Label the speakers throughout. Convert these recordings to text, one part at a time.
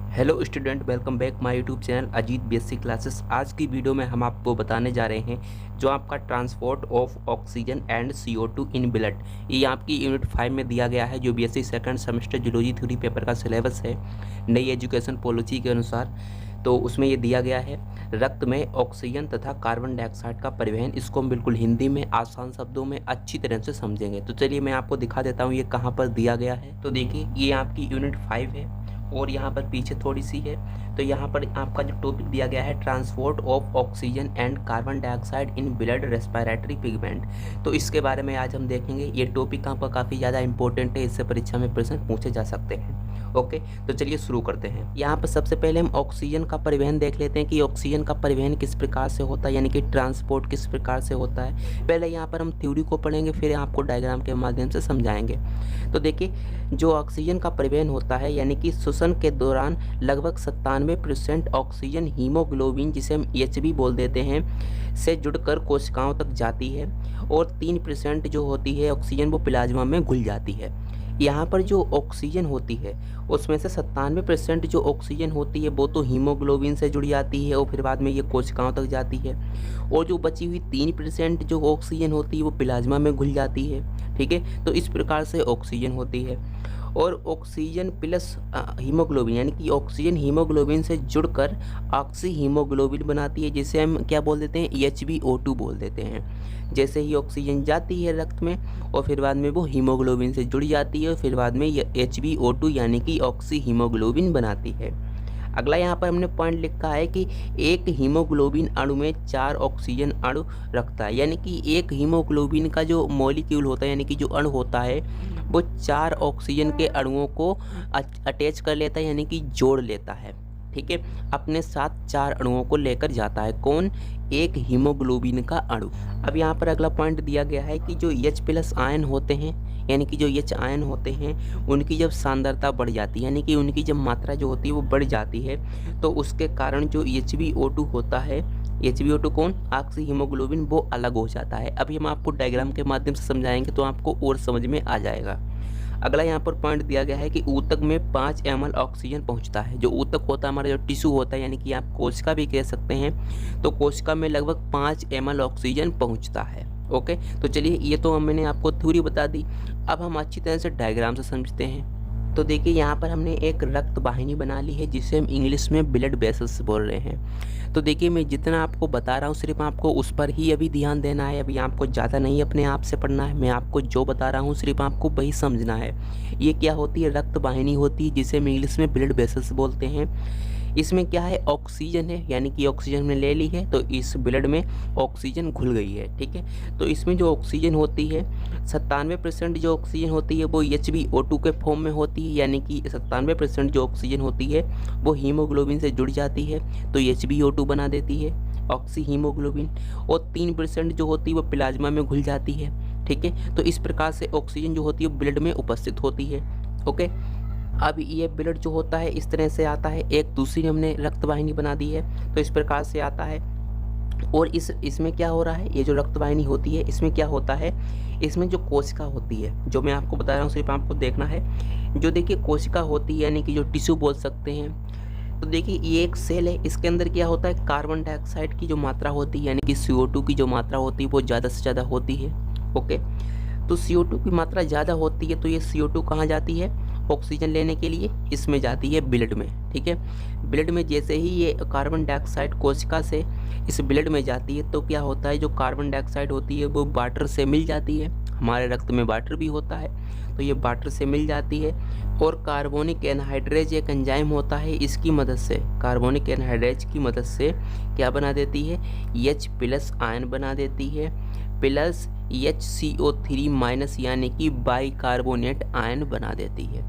Speaker 1: Hello student, welcome back my YouTube channel Ajit BSc classes. आज की video में हम आपको बताने जा रहे हैं जो आपका transport of oxygen and CO2 in blood, ये आपकी यूनिट 5 में दिया गया है जो BSc second semester zoology theory paper का सिलेबस है नई एजुकेशन पॉलिसी के अनुसार। तो उसमें ये दिया गया है रक्त में ऑक्सीजन तथा कार्बन डाइऑक्साइड का परिवहन। इसको हम बिल्कुल हिंदी में आसान शब्दों में अच्छी तरह से समझेंगे। तो चलिए मैं आपको दिखा देता हूँ ये कहाँ पर दिया गया है। तो देखिए ये आपकी यूनिट 5 है और यहाँ पर पीछे थोड़ी सी है। तो यहाँ पर आपका जो टॉपिक दिया गया है transport of oxygen and carbon dioxide in blood respiratory pigment, तो इसके बारे में आज हम देखेंगे। ये टॉपिक आपका काफ़ी ज़्यादा इंपॉर्टेंट है, इससे परीक्षा में प्रश्न पूछे जा सकते हैं। ओके, तो चलिए शुरू करते हैं। यहाँ पर सबसे पहले हम ऑक्सीजन का परिवहन देख लेते हैं कि ऑक्सीजन का परिवहन किस प्रकार से होता है, यानी कि ट्रांसपोर्ट किस प्रकार से होता है। पहले यहाँ पर हम थ्योरी को पढ़ेंगे, फिर आपको डायग्राम के माध्यम से समझाएंगे। तो देखिए जो ऑक्सीजन का परिवहन होता है, यानी कि श्वसन के दौरान लगभग 97% ऑक्सीजन हीमोग्लोबिन, जिसे हम HB बोल देते हैं, से जुड़कर कोशिकाओं तक जाती है और 3% जो होती है ऑक्सीजन वो प्लाज्मा में घुल जाती है। यहाँ पर जो ऑक्सीजन होती है उसमें से 97% जो ऑक्सीजन होती है वो तो हीमोग्लोबिन से जुड़ जाती है और फिर बाद में ये कोशिकाओं तक जाती है, और जो बची हुई 3% जो ऑक्सीजन होती है वो प्लाज्मा में घुल जाती है। ठीक है, तो इस प्रकार से ऑक्सीजन होती है। और ऑक्सीजन प्लस हीमोग्लोबिन, यानी कि ऑक्सीजन हीमोग्लोबिन से जुड़कर ऑक्सी हीमोग्लोबिन बनाती है, जिसे हम क्या बोल देते हैं, HbO2 बोल देते हैं। जैसे ही ऑक्सीजन जाती है रक्त में और फिर बाद में वो हीमोग्लोबिन से जुड़ जाती है और फिर बाद में ये HbO2 यानी कि ऑक्सी हीमोग्लोबिन बनाती है। अगला यहाँ पर हमने पॉइंट लिखा है कि एक हीमोग्लोबिन अणु में 4 ऑक्सीजन अणु रखता है, यानी कि एक हीमोग्लोबिन का जो मॉलिक्यूल होता है, यानी कि जो अणु होता है, वो 4 ऑक्सीजन के अणुओं को अटैच कर लेता है, यानी कि जोड़ लेता है। ठीक है, अपने साथ 4 अणुओं को लेकर जाता है। कौन? एक हीमोग्लोबिन का अणु। अब यहाँ पर अगला पॉइंट दिया गया है कि जो H+ आयन होते हैं, यानी कि जो H आयन होते हैं, उनकी जब सांद्रता बढ़ जाती है, यानी कि उनकी जब मात्रा जो होती है वो बढ़ जाती है, तो उसके कारण जो HbO2 होता है, HbO2 कौन? ऑक्सी हीमोग्लोबिन, वो अलग हो जाता है। अभी हम आपको डायग्राम के माध्यम से समझाएंगे तो आपको और समझ में आ जाएगा। अगला यहाँ पर पॉइंट दिया गया है कि ऊतक में 5 ml ऑक्सीजन पहुँचता है। जो ऊतक होता है, हमारा जो टिश्यू होता है, यानी कि आप कोशिका भी कह सकते हैं, तो कोशिका में लगभग 5 ml ऑक्सीजन पहुँचता है। ओके, तो चलिए ये तो मैंने आपको थ्योरी बता दी। अब हम अच्छी तरह से डायग्राम से समझते हैं। तो देखिए यहाँ पर हमने एक रक्त वाहिनी बना ली है, जिसे हम इंग्लिश में ब्लड वेसल्स बोल रहे हैं। तो देखिए मैं जितना आपको बता रहा हूँ सिर्फ आपको उस पर ही अभी ध्यान देना है। अभी आपको ज़्यादा नहीं अपने आप से पढ़ना है। मैं आपको जो बता रहा हूँ सिर्फ आपको वही समझना है। ये क्या होती है? रक्त वाहिनी होती है, जिसे हम इंग्लिश में ब्लड वेसल्स बोलते हैं। इसमें क्या है? ऑक्सीजन है, यानी कि ऑक्सीजन हमने ले ली है, तो इस ब्लड में ऑक्सीजन घुल गई है। ठीक है, तो इसमें जो ऑक्सीजन होती है 97% जो ऑक्सीजन होती है वो HbO2 के फॉर्म में होती है, यानी कि 97% जो ऑक्सीजन होती है वो हीमोग्लोबिन से जुड़ जाती है, तो HbO2 बना देती है ऑक्सी हीमोग्लोबिन, और 3% जो होती है वो प्लाज्मा में घुल जाती है। ठीक है, तो इस प्रकार से ऑक्सीजन जो होती है ब्लड में उपस्थित होती है। ओके, अब ये ब्लड जो होता है इस तरह से आता है। एक दूसरी हमने रक्त वाहिनी बना दी है, तो इस प्रकार से आता है। और इसमें क्या हो रहा है? ये जो रक्त वाहिनी होती है इसमें क्या होता है? इसमें जो कोशिका होती है, जो मैं आपको बता रहा हूँ सिर्फ आपको देखना है। जो देखिए कोशिका होती है, यानी कि जो टिश्यू बोल सकते हैं, तो देखिए ये एक सेल है। इसके अंदर क्या होता है? कार्बन डाइऑक्साइड की जो मात्रा होती है, यानी कि CO2 की जो मात्रा होती है वो ज़्यादा से ज़्यादा होती है। ओके, तो CO2 की मात्रा ज़्यादा होती है, तो ये CO2 कहाँ जाती है? ऑक्सीजन लेने के लिए इसमें जाती है ब्लड में। ठीक है, ब्लड में जैसे ही ये कार्बन डाइऑक्साइड कोशिका से इस ब्लड में जाती है, तो क्या होता है? जो कार्बन डाइऑक्साइड होती है वो वाटर से मिल जाती है। हमारे रक्त में वाटर भी होता है, तो ये वाटर से मिल जाती है। और कार्बोनिक एनहाइड्रेज एक एंजाइम होता है, इसकी मदद से, कार्बोनिक एनहाइड्रेज की मदद से क्या बना देती है? H+ आयन बना देती है, प्लस HCO3- यानी कि बाइकार्बोनेट आयन बना देती है।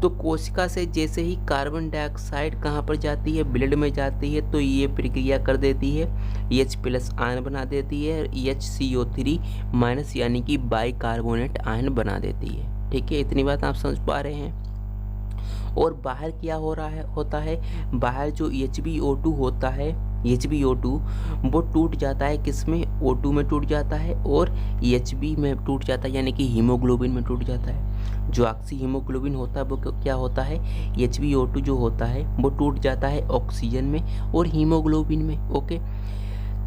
Speaker 1: तो कोशिका से जैसे ही कार्बन डाइऑक्साइड कहाँ पर जाती है? ब्लड में जाती है, तो ये प्रक्रिया कर देती है, H+ आयन बना देती है, HCO3- यानी कि बाइकार्बोनेट आयन बना देती है। ठीक है, इतनी बात आप समझ पा रहे हैं। और बाहर क्या हो रहा है? होता है बाहर जो HbO2 होता है, HbO2 वो टूट जाता है किस में, O2 में टूट जाता है और Hb में टूट जाता है, यानी कि हीमोग्लोबिन में टूट जाता है। जो ऑक्सी हीमोग्लोबिन होता है वो क्या होता है, HbO2 जो होता है वो टूट जाता है ऑक्सीजन में और हीमोग्लोबिन में। ओके,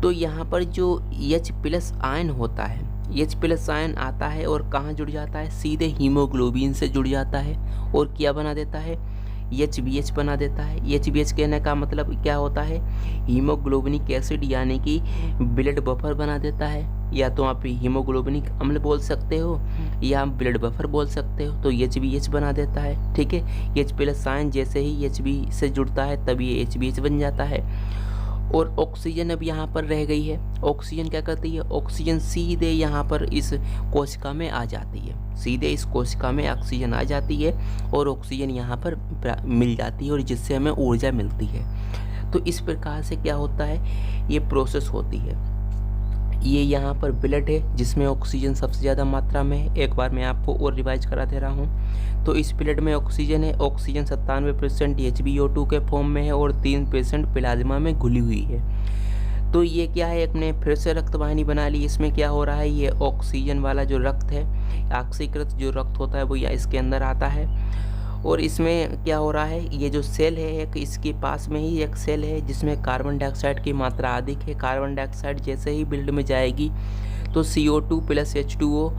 Speaker 1: तो यहाँ पर जो H+ आयन होता है, H+ आयन आता है और कहाँ जुड़ जाता है, सीधे हीमोग्लोबिन से जुड़ जाता है और क्या बना देता है, HbH बना देता है। HbH कहने का मतलब क्या होता है, हीमोग्लोबिनिक एसिड यानी कि ब्लड बफर बना देता है। या तो आप हीमोग्लोबिनिक अम्ल बोल सकते हो या आप ब्लड बफर बोल सकते हो, तो HbH बना देता है। ठीक है, H+ आयन जैसे ही Hb से जुड़ता है तब ये HbH बन जाता है। और ऑक्सीजन अब यहाँ पर रह गई है, ऑक्सीजन क्या करती है, ऑक्सीजन सीधे यहाँ पर इस कोशिका में आ जाती है, सीधे इस कोशिका में ऑक्सीजन आ जाती है और ऑक्सीजन यहाँ पर मिल जाती है और जिससे हमें ऊर्जा मिलती है। तो इस प्रकार से क्या होता है, ये प्रोसेस होती है। ये यहाँ पर ब्लड है जिसमें ऑक्सीजन सबसे ज़्यादा मात्रा में है। एक बार मैं आपको और रिवाइज करा दे रहा हूँ। तो इस ब्लड में ऑक्सीजन है, ऑक्सीजन 97% HbO2 के फॉर्म में है और 3% प्लाज्मा में घुली हुई है। तो ये क्या है, अपने फिर से रक्त वाहिनी बना ली। इसमें क्या हो रहा है, ये ऑक्सीजन वाला जो रक्त है, ऑक्सीकृत जो रक्त होता है वो या इसके अंदर आता है और इसमें क्या हो रहा है, ये जो सेल है एक, इसके पास में ही एक सेल है जिसमें कार्बन डाइऑक्साइड की मात्रा अधिक है। कार्बन डाइऑक्साइड जैसे ही ब्लड में जाएगी तो CO2 + H2O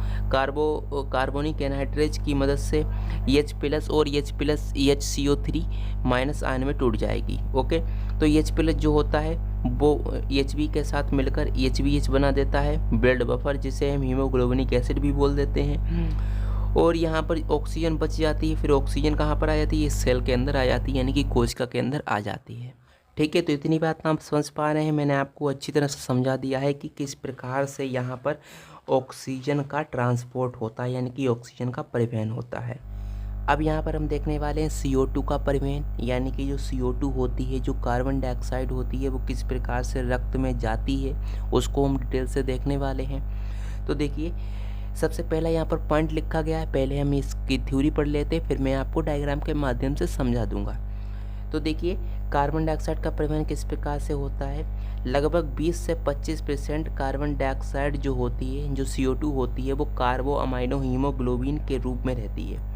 Speaker 1: कार्बोनिक एनहाइड्रेज की मदद से H+ और HCO3- आयन में टूट जाएगी। ओके, तो H+ जो होता है वो Hb के साथ मिलकर HbH बना देता है, ब्लड बफर जिसे हम हीमोग्लोबिनिक एसिड भी बोल देते हैं। और यहाँ पर ऑक्सीजन बच जाती है, फिर ऑक्सीजन कहाँ पर आ जाती है, सेल के अंदर आ जाती है, यानी कि कोशिका के अंदर आ जाती है। ठीक है, तो इतनी बात आप समझ पा रहे हैं, मैंने आपको अच्छी तरह से समझा दिया है कि किस प्रकार से यहाँ पर ऑक्सीजन का ट्रांसपोर्ट होता है, यानी कि ऑक्सीजन का परिवहन होता है। अब यहाँ पर हम देखने वाले हैं CO2 का परिवहन, यानी कि जो CO2 होती है, जो कार्बन डाइऑक्साइड होती है, वो किस प्रकार से रक्त में जाती है, उसको हम डिटेल से देखने वाले हैं। तो देखिए, सबसे पहला यहाँ पर पॉइंट लिखा गया है, पहले हम इसकी थ्योरी पढ़ लेते हैं, फिर मैं आपको डायग्राम के माध्यम से समझा दूंगा। तो देखिए, कार्बन डाइऑक्साइड का परिवहन किस प्रकार से होता है, लगभग 20 से 25% कार्बन डाइऑक्साइड जो होती है, जो CO2 होती है, वो कार्बो अमाइनो हीमोग्लोबिन के रूप में रहती है।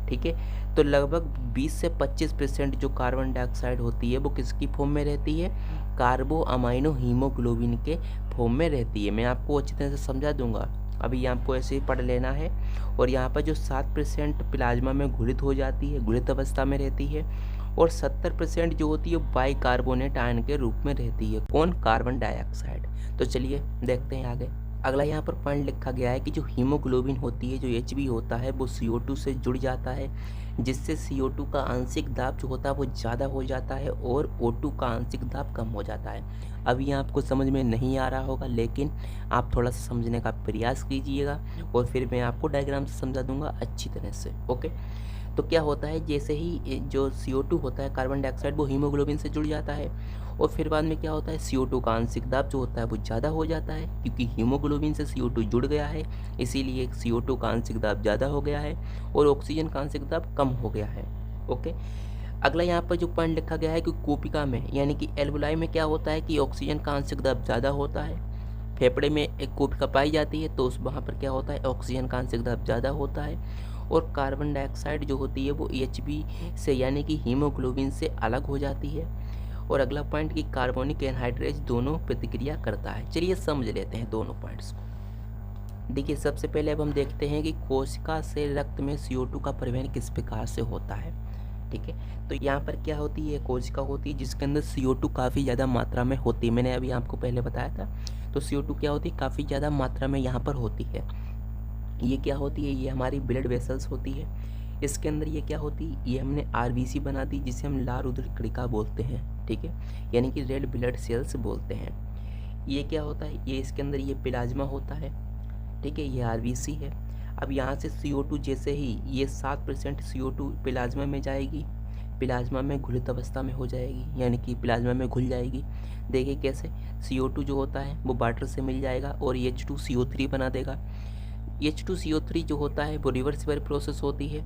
Speaker 1: ठीक है, तो लगभग 20 से 25% जो कार्बन डाइऑक्साइड होती है वो किसकी फॉर्म में रहती है, कार्बो अमाइनो हीमोग्लोबिन के फॉर्म में रहती है। मैं आपको अच्छी तरह से समझा दूंगा, अभी आपको ऐसे ही पढ़ लेना है। और यहाँ पर जो 7% प्लाज्मा में घुलित हो जाती है, घुलित अवस्था में रहती है, और 70% जो होती है बाइकार्बोनेट आयन के रूप में रहती है। कौन, कार्बन डाइऑक्साइड। तो चलिए देखते हैं आगे। अगला यहाँ पर पॉइंट लिखा गया है कि जो हीमोग्लोबिन होती है, जो Hb होता है, वो CO2 से जुड़ जाता है, जिससे CO2 का आंशिक दाब जो होता है वो ज़्यादा हो जाता है और O2 का आंशिक दाब कम हो जाता है। अभी आपको समझ में नहीं आ रहा होगा, लेकिन आप थोड़ा सा समझने का प्रयास कीजिएगा और फिर मैं आपको डायग्राम से समझा दूंगा अच्छी तरह से। ओके, तो क्या होता है, जैसे ही जो CO2 होता है, कार्बन डाइऑक्साइड, वो हीमोग्लोबिन से जुड़ जाता है और फिर बाद में क्या होता है, CO2 का आंशिक दाब जो होता है वो ज़्यादा हो जाता है, क्योंकि हीमोग्लोबिन से CO2 जुड़ गया है, इसीलिए CO2 का आंशिक दाब ज़्यादा हो गया है और ऑक्सीजन का आंशिक दाब कम हो गया है। ओके, अगला यहाँ पर जो पॉइंट लिखा गया है कि कोशिका में, यानी कि एल्वुलाई में क्या होता है कि ऑक्सीजन का आंशिक दाब ज़्यादा होता है। फेफड़े में एक कोशिका पाई जाती है तो उस वहाँ पर क्या होता है, ऑक्सीजन का आंशिक दाब ज़्यादा होता है और कार्बन डाइऑक्साइड जो होती है वो Hb से, यानी कि हीमोग्लोबिन से अलग हो जाती है। और अगला पॉइंट कि कार्बोनिक एनहाइड्रेज दोनों प्रतिक्रिया करता है। चलिए समझ लेते हैं दोनों पॉइंट्स को। देखिए, सबसे पहले अब हम देखते हैं कि कोशिका से रक्त में CO2 का परिवहन किस प्रकार से होता है। ठीक है, तो यहाँ पर क्या होती है, कोशिका होती है जिसके अंदर CO2 काफ़ी ज़्यादा मात्रा में होती है। मैंने अभी आपको पहले बताया था, तो CO2 क्या होती है, काफ़ी ज़्यादा मात्रा में यहाँ पर होती है। ये क्या होती है, ये हमारी ब्लड वेसल्स होती है। इसके अंदर ये क्या होती है, ये हमने RBC बना दी, जिसे हम लाल रुधिर कणिका बोलते हैं। ठीक है, यानी कि रेड ब्लड सेल्स बोलते हैं। ये क्या होता है, ये इसके अंदर ये प्लाज्मा होता है। ठीक है, ये RBC है। अब यहाँ से CO2 जैसे ही ये 7% CO2 प्लाज्मा में जाएगी, प्लाज्मा में घुलित अवस्था में हो जाएगी, यानी कि प्लाज्मा में घुल जाएगी। देखिए कैसे, CO2 जो होता है वो वाटर से मिल जाएगा और H2CO3 बना देगा। H2CO3 जो होता है वो रिवर्सिबल प्रोसेस होती है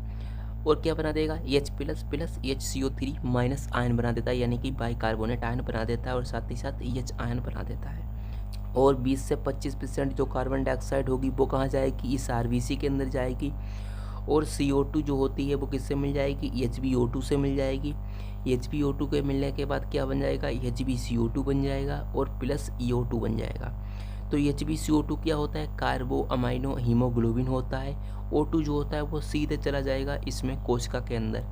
Speaker 1: और क्या बना देगा, H plus plus HCO3 minus ion बना देता है, यानी कि बाइकार्बोनेट आयन बना देता है और साथ ही साथ H आयन बना देता है। और 20 से 25% जो कार्बन डाइऑक्साइड होगी वो कहाँ जाएगी, इस RBC के अंदर जाएगी। और CO2 जो होती है वो किससे मिल जाएगी, HbO2 से मिल जाएगी। HbO2 के मिलने के बाद क्या बन जाएगा, HbCO2 बन जाएगा और प्लस EO2 बन जाएगा। तो HbCO2 क्या होता है, कार्बो अमाइनो हीमोग्लोबिन होता है। O2 जो होता है वो सीधे चला जाएगा इसमें कोशिका के अंदर,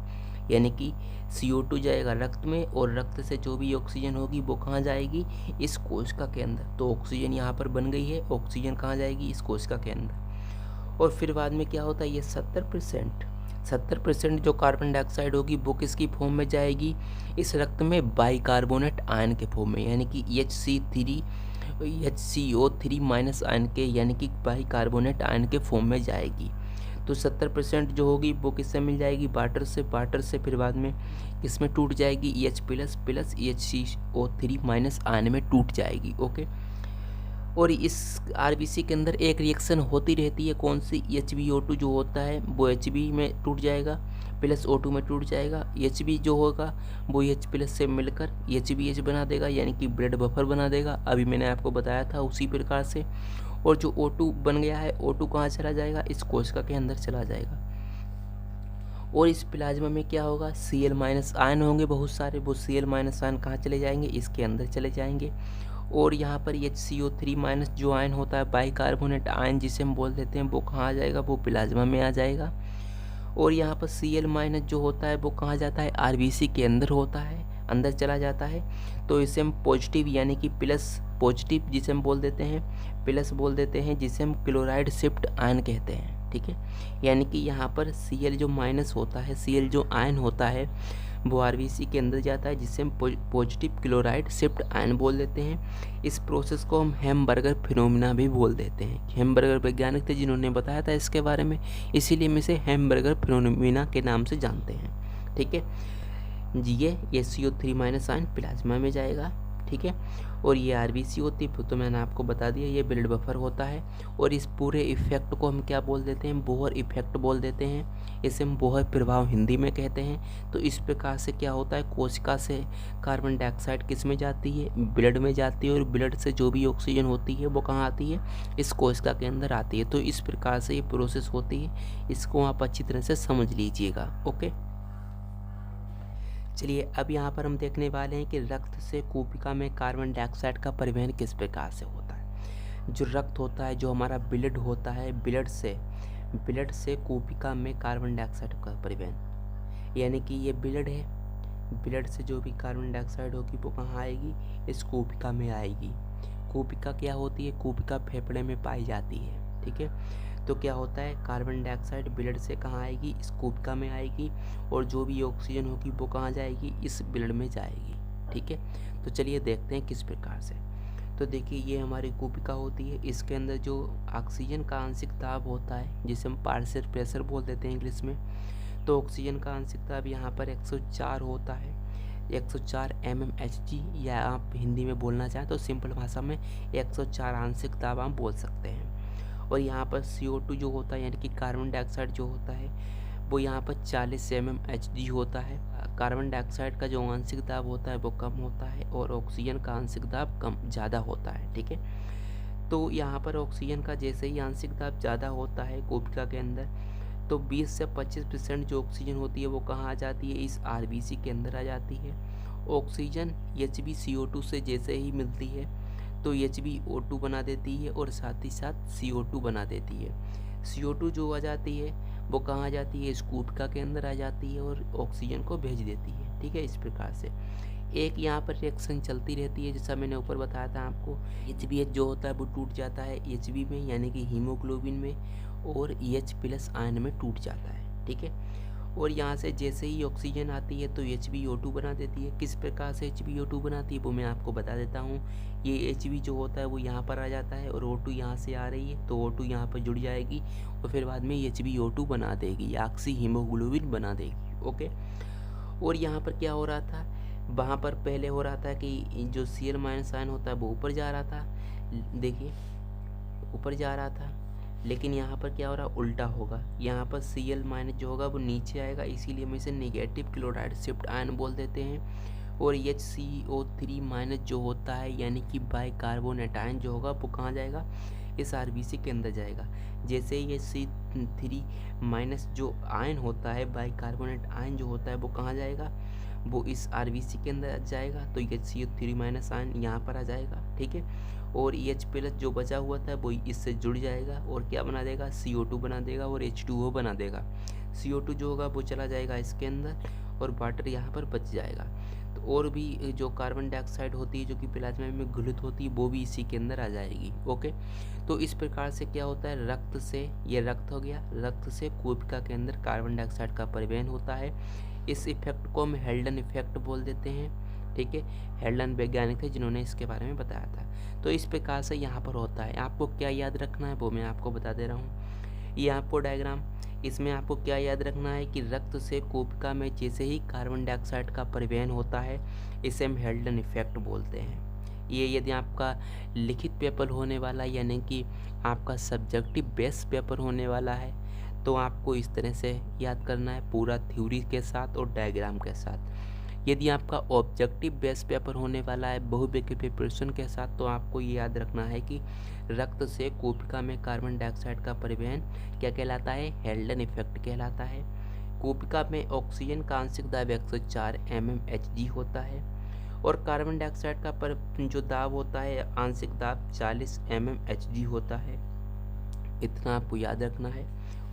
Speaker 1: यानी कि CO2 जाएगा रक्त में और रक्त से जो भी ऑक्सीजन होगी वो कहाँ जाएगी, इस कोशिका के अंदर। तो ऑक्सीजन यहाँ पर बन गई है, ऑक्सीजन कहाँ जाएगी, इस कोशिका के अंदर। और फिर बाद में क्या होता है, ये 70% जो कार्बन डाइऑक्साइड होगी वो किसकी फॉर्म में जाएगी, इस रक्त में बाइकार्बोनेट आयन के फॉर्म में, यानी कि HCO3 माइनस आयन के, यानी कि बाइकार्बोनेट आयन के फॉर्म में जाएगी। तो 70% जो होगी वो किससे मिल जाएगी, वाटर से फिर बाद में किसमें टूट जाएगी, H plus plus HCO3 minus ion में टूट जाएगी। ओके। और इस RBC के अंदर एक रिएक्शन होती रहती है, कौन सी, HbO2 जो होता है वो Hb में टूट जाएगा प्लस O2 में टूट जाएगा। Hb जो होगा वो H प्लस से मिलकर HBH बना देगा, यानी कि ब्लड बफर बना देगा, अभी मैंने आपको बताया था उसी प्रकार से। और जो O2 बन गया है, O2 कहाँ चला जाएगा, इस कोशिका के अंदर चला जाएगा। और इस प्लाज्मा में क्या होगा, Cl माइनस आयन होंगे बहुत सारे, वो Cl माइनस आयन कहाँ चले जाएंगे, इसके अंदर चले जाएंगे। और यहाँ पर HCO3 माइनस जो आयन होता है बाइकार्बोनेट आयन जिसे हम बोल देते हैं, वो कहाँ आ जाएगा, वो प्लाज्मा में आ जाएगा। और यहाँ पर Cl माइनस जो होता है वो कहाँ जाता है, RBC के अंदर होता है, अंदर चला जाता है। तो इसे हम पॉजिटिव यानी कि प्लस पॉजिटिव जिसे हम बोल देते हैं, प्लस बोल देते हैं, जिसे हम क्लोराइड शिफ्ट आयन कहते हैं। ठीक है, यानी कि यहाँ पर Cl जो माइनस होता है, Cl जो आयन होता है वो RBC के अंदर जाता है, जिसे हम पॉजिटिव क्लोराइड शिफ्ट आयन बोल देते हैं। इस प्रोसेस को हम हैमबर्गर फिनोमिना भी बोल देते हैं। हैमबर्गर वैज्ञानिक थे जिन्होंने बताया था इसके बारे में, इसीलिए हम इसे हैमबर्गर फिनोमिना के नाम से जानते हैं। ठीक है जी, ये HCO3 माइनस आयन प्लाज्मा में जाएगा। ठीक है, और ये RBC होती है, तो मैंने आपको बता दिया ये ब्लड बफर होता है। और इस पूरे इफेक्ट को हम क्या बोल देते हैं, बोहर इफेक्ट बोल देते हैं, इसे हम बोहर प्रभाव हिंदी में कहते हैं। तो इस प्रकार से क्या होता है, कोशिका से कार्बन डाइऑक्साइड किस में जाती है, ब्लड में जाती है, और ब्लड से जो भी ऑक्सीजन होती है वो कहाँ आती है, इस कोशिका के अंदर आती है। तो इस प्रकार से ये प्रोसेस होती है, इसको आप अच्छी तरह से समझ लीजिएगा। ओके, चलिए अब यहाँ पर हम देखने वाले हैं कि रक्त से कोशिका में कार्बन डाइऑक्साइड का परिवहन किस प्रकार से होता है। जो रक्त होता है, जो हमारा ब्लड होता है, ब्लड से कोशिका में कार्बन डाइऑक्साइड का परिवहन, यानी कि ये ब्लड है, ब्लड से जो भी कार्बन डाइऑक्साइड होगी वो कहाँ आएगी, इस कोशिका में आएगी। कोशिका क्या होती है, कोशिका फेफड़े में पाई जाती है। ठीक है, तो क्या होता है, कार्बन डाइऑक्साइड ब्लड से कहाँ आएगी, इस कोशिका में आएगी, और जो भी ऑक्सीजन होगी वो कहाँ जाएगी, इस ब्लड में जाएगी। ठीक है, तो चलिए देखते हैं किस प्रकार से। तो देखिए ये हमारी कोशिका होती है, इसके अंदर जो ऑक्सीजन का आंशिक दाब होता है, जिसे हम पार्शियल प्रेशर बोल देते हैं इंग्लिश में। तो ऑक्सीजन का आंशिक दाब यहाँ पर 104 होता है, 104 mmHg, या आप हिंदी में बोलना चाहें तो सिंपल भाषा में 104 आंशिक दाब आप बोल सकते हैं। और यहाँ पर CO2 जो होता है, यानी कि कार्बन डाइऑक्साइड जो होता है, वो यहाँ पर 40 mmHg होता है। कार्बन डाइऑक्साइड का जो आंशिक दाब होता है वो कम होता है, और ऑक्सीजन का आंशिक दाब ज़्यादा होता है। ठीक है, तो यहाँ पर ऑक्सीजन का जैसे ही आंशिक दाब ज़्यादा होता है कोशिका के अंदर, तो 20 से 25% जो ऑक्सीजन होती है वो कहाँ आ जाती है, इस RBC के अंदर आ जाती है। ऑक्सीजन HbCO2 से जैसे ही मिलती है तो HbO2 बना देती है, और साथ ही साथ CO2 बना देती है। CO2 जो आ जाती है वो कहाँ आ जाती है, इस कोशिका के अंदर आ जाती है और ऑक्सीजन को भेज देती है। ठीक है, इस प्रकार से एक यहाँ पर रिएक्शन चलती रहती है, जैसा मैंने ऊपर बताया था आपको। HbH जो होता है वो टूट जाता है Hb में, यानी कि हीमोग्लोबिन में, और H प्लस आयन में टूट जाता है। ठीक है, और यहाँ से जैसे ही ऑक्सीजन आती है तो HbO2 बना देती है। किस प्रकार से HbO2 बनाती है वो मैं आपको बता देता हूँ। ये Hb जो होता है वो यहाँ पर आ जाता है, और O2 यहाँ से आ रही है, तो O2 यहाँ पर जुड़ जाएगी, और फिर बाद में HbO2 बना देगी, ऑक्सी हीमोग्लोबिन बना देगी। ओके, और यहाँ पर क्या हो रहा था, वहाँ पर पहले हो रहा था कि जो Cl माइनस आयन होता है वो ऊपर जा रहा था, देखिए ऊपर जा रहा था, लेकिन यहाँ पर क्या हो रहा है, उल्टा होगा। यहाँ पर Cl माइनस जो होगा वो नीचे आएगा, इसीलिए हम इसे नेगेटिव क्लोराइड शिफ्ट आयन बोल देते हैं। और HCO3 माइनस जो होता है यानी कि बाइकार्बोनेट आयन जो होगा वो कहाँ जाएगा, इस RBC के अंदर जाएगा। जैसे ये C3 माइनस जो आयन होता है, बाइकार्बोनेट आयन जो होता है वो कहाँ जाएगा, वो इस RBC के अंदर जाएगा। तो HCO3 माइनस आयन यहाँ पर आ जाएगा, ठीक है। और EH प्लस जो बचा हुआ था वो इससे जुड़ जाएगा और क्या बना देगा, CO2 बना देगा और H2O बना देगा। CO2 जो होगा वो चला जाएगा इसके अंदर और वाटर यहाँ पर बच जाएगा। तो और भी जो कार्बन डाइऑक्साइड होती है जो कि प्लाज्मा में घुलित होती है वो भी इसी के अंदर आ जाएगी। ओके, तो इस प्रकार से क्या होता है, रक्त से, ये रक्त हो गया, रक्त से कोशिका के अंदर कार्बन डाइऑक्साइड का परिवहन होता है। इस इफेक्ट को हम हेल्डन इफेक्ट बोल देते हैं, ठीक है। हेल्डन वैज्ञानिक थे जिन्होंने इसके बारे में बताया था। तो इस प्रकार से यहाँ पर होता है। आपको क्या याद रखना है वो मैं आपको बता दे रहा हूँ। ये आपको डायग्राम, इसमें आपको क्या याद रखना है कि रक्त से कोशिका में जैसे ही कार्बन डाइऑक्साइड का परिवहन होता है, इसे हम हेल्डन इफेक्ट बोलते हैं। ये यदि आपका लिखित पेपर होने वाला यानी कि आपका सब्जेक्टिव बेस पेपर होने वाला है तो आपको इस तरह से याद करना है, पूरा थ्योरी के साथ और डायग्राम के साथ। यदि आपका ऑब्जेक्टिव बेस पेपर होने वाला है बहुविकल्पी प्रिपरेशन के साथ, तो आपको ये याद रखना है कि रक्त से कोशिका में कार्बन डाइऑक्साइड का परिवहन क्या कहलाता है, हेल्डन इफेक्ट कहलाता है। कोशिका में ऑक्सीजन का आंशिक दाब 104 mmHg होता है और कार्बन डाइऑक्साइड का जो दाब होता है आंशिक दाब 40 mmHg होता है। इतना आपको याद रखना है।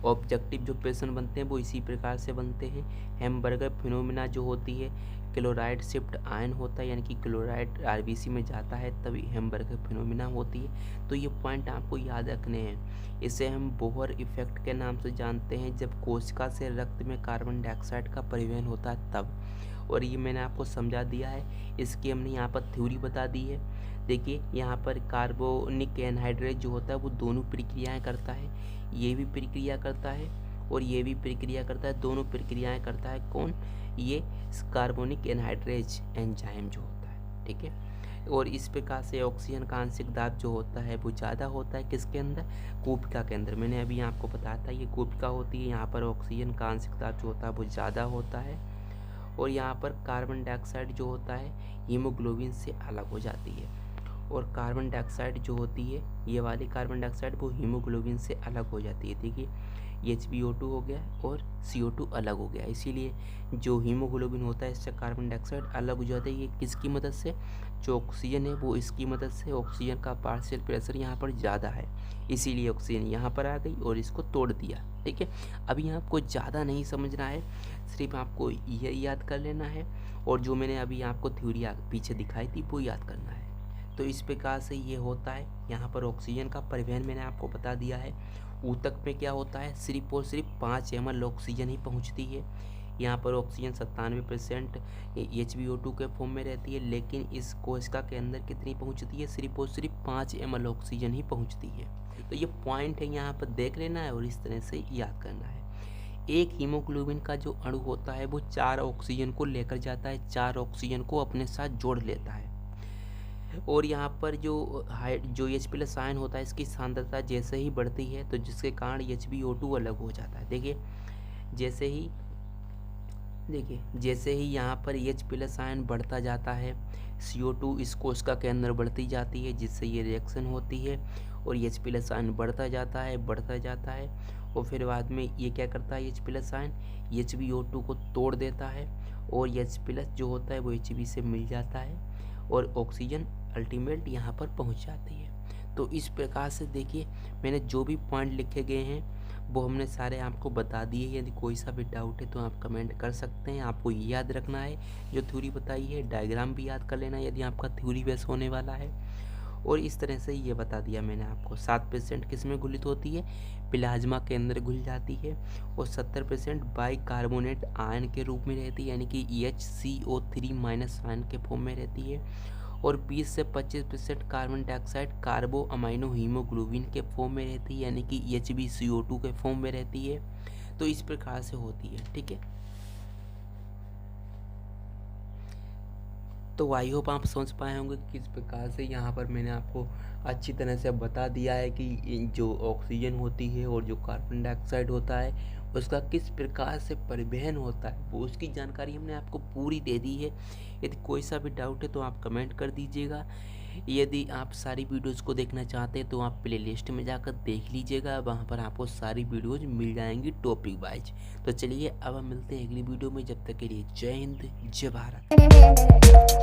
Speaker 1: ऑब्जेक्टिव जो प्रश्न बनते हैं वो इसी प्रकार से बनते हैं। हैम्बर्गर फिनोमिना जो होती है, क्लोराइड शिफ्ट आयन होता है यानी कि क्लोराइड RBC में जाता है तभी हैम्बर्गर फिनोमिना होती है। तो ये पॉइंट आपको याद रखने हैं। इसे हम बोहर इफेक्ट के नाम से जानते हैं, जब कोशिका से रक्त में कार्बन डाइऑक्साइड का परिवहन होता है तब। और ये मैंने आपको समझा दिया है, इसकी हमने यहाँ पर थ्योरी बता दी है। देखिए यहाँ पर कार्बोनिक एनहाइड्रेट जो होता है वो दोनों प्रक्रियाएं करता है, ये भी प्रक्रिया करता है और ये भी प्रक्रिया करता है, दोनों प्रक्रियाएं करता है। कौन, ये कार्बोनिक एनहाइड्रेज एंजाइम जो होता है, ठीक है। और इस प्रकार से ऑक्सीजन का आंशिक दाब जो होता है वो ज़्यादा होता है किसके अंदर, कोशिका के अंदर। मैंने अभी आपको बताया था ये कोशिका होती है, यहाँ पर ऑक्सीजन का आंशिक दाब जो होता है वो ज़्यादा होता है और यहाँ पर कार्बन डाइऑक्साइड जो होता है हीमोग्लोबिन से अलग हो जाती है। और कार्बन डाइऑक्साइड जो होती है, ये वाली कार्बन डाइऑक्साइड वो हीमोग्लोबिन से अलग हो जाती है। देखिए HbO2 हो गया और CO2 अलग हो गया, इसीलिए जो हीमोग्लोबिन होता है इससे कार्बन डाइऑक्साइड अलग हो जाता है। ये किसकी मदद से, जो ऑक्सीजन है वो इसकी मदद से। ऑक्सीजन का पार्शियल प्रेशर यहाँ पर ज़्यादा है, इसीलिए ऑक्सीजन यहाँ पर आ गई और इसको तोड़ दिया, ठीक है। अभी आपको ज़्यादा नहीं समझना है, सिर्फ आपको ये याद कर लेना है और जो मैंने अभी आपको थ्योरी पीछे दिखाई थी वो याद करना है। तो इस प्रकार से ये होता है। यहाँ पर ऑक्सीजन का परिवहन मैंने आपको बता दिया है। ऊतक में क्या होता है, सिर्फ और सिर्फ 5 ml ऑक्सीजन ही पहुँचती है। यहाँ पर ऑक्सीजन 97% HbO2 के फॉर्म में रहती है, लेकिन इस कोशिका के अंदर कितनी पहुँचती है, सिर्फ और सिर्फ 5 ml ऑक्सीजन ही पहुँचती है। तो ये पॉइंट है, यहाँ पर देख लेना है और इस तरह से याद करना है। एक हीमोग्लोबिन का जो अणु होता है वो 4 ऑक्सीजन को लेकर जाता है, 4 ऑक्सीजन को अपने साथ जोड़ लेता है। और यहाँ पर जो H+ आयन होता है इसकी सांद्रता जैसे ही बढ़ती है तो जिसके कारण HbO2 अलग हो जाता है। देखिए जैसे ही यहाँ पर H+ आयन बढ़ता जाता है, CO2 इस कोशिका के अंदर बढ़ती जाती है जिससे ये रिएक्शन होती है और H+ आयन बढ़ता जाता है और फिर बाद में ये क्या करता है, H+ आयन HbO2 को तोड़ देता है और H+ जो होता है वो Hb से मिल जाता है और ऑक्सीजन अल्टीमेट यहाँ पर पहुँच जाती है। तो इस प्रकार से देखिए मैंने जो भी पॉइंट लिखे गए हैं वो हमने सारे आपको बता दिए। यदि कोई सा भी डाउट है तो आप कमेंट कर सकते हैं। आपको ये याद रखना है जो थ्योरी बताई है, डायग्राम भी याद कर लेना यदि आपका थ्योरी बेस होने वाला है। और इस तरह से ये बता दिया मैंने आपको। 7% किस में घुलित होती है, प्लाज्मा के अंदर घुल जाती है और 70% बाइकार्बोनेट आयन के रूप में रहती है यानी कि HCO3 माइनस आयन के फॉर्म में रहती है और 20 से 25% कार्बन डाइऑक्साइड कार्बो अमाइनो हीमोग्लोबिन के फॉर्म में रहती है यानी कि HbCO2 के फॉर्म में रहती है। तो इस प्रकार से होती है, ठीक है। तो आई होप आप समझ पाए होंगे कि किस प्रकार से यहाँ पर मैंने आपको अच्छी तरह से बता दिया है कि जो ऑक्सीजन होती है और जो कार्बन डाइऑक्साइड होता है उसका किस प्रकार से परिवहन होता है, वो उसकी जानकारी हमने आपको पूरी दे दी है। यदि कोई सा भी डाउट है तो आप कमेंट कर दीजिएगा। यदि आप सारी वीडियोज़ को देखना चाहते हैं तो आप प्ले लिस्ट में जाकर देख लीजिएगा, वहाँ पर आपको सारी वीडियोज़ मिल जाएंगी टॉपिक वाइज। तो चलिए अब हम मिलते हैं अगली वीडियो में, जब तक के लिए जय हिंद जय भारत।